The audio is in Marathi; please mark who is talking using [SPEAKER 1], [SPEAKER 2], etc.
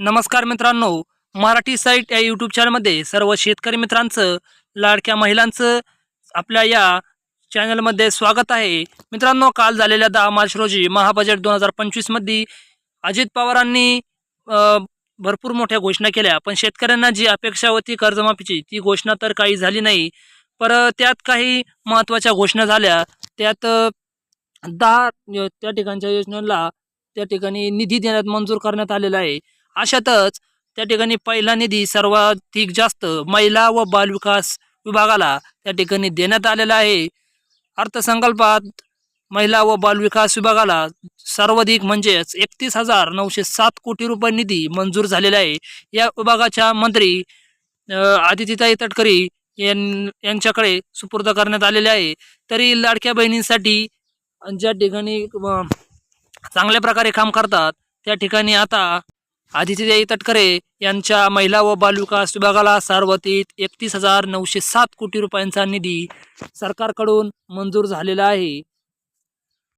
[SPEAKER 1] नमस्कार मित्रांनो, मराठी साईट या यूट्यूब चॅनलमध्ये सर्व शेतकरी मित्रांचं, लाडक्या महिलांचं आपल्या या चॅनलमध्ये स्वागत आहे. मित्रांनो, काल झालेल्या 10 मार्च रोजी महाबजेट 2025 मध्ये अजित पवारांनी भरपूर मोठ्या घोषणा केल्या, पण शेतकऱ्यांना जी अपेक्षा होती कर्जमाफीची ती घोषणा तर काही झाली नाही. पर त्यात काही महत्त्वाच्या घोषणा झाल्या. त्यात 10 त्या ठिकाणच्या योजनांना त्या ठिकाणी निधी देण्यात मंजूर करण्यात आलेला आहे. अशातच त्या ठिकाणी पहिला निधी सर्वाधिक जास्त महिला व बालविकास विभागाला त्या ठिकाणी देण्यात आलेला आहे. अर्थसंकल्पात महिला व बालविकास विभागाला सर्वाधिक म्हणजेच 31,907 कोटी रुपये निधी मंजूर झालेला आहे. या विभागाच्या मंत्री आदितीताई तटकरे यांच्याकडे सुपूर्द करण्यात आलेले आहे. तरी लाडक्या बहिणींसाठी ज्या ठिकाणी चांगल्या प्रकारे काम करतात त्या ठिकाणी आता आदितीताई तटकरे यांच्या महिला व बालविकास विभागाला सार्वत्रिक 31,907 कोटी रुपयांचा निधी सरकारकडून मंजूर झालेला आहे.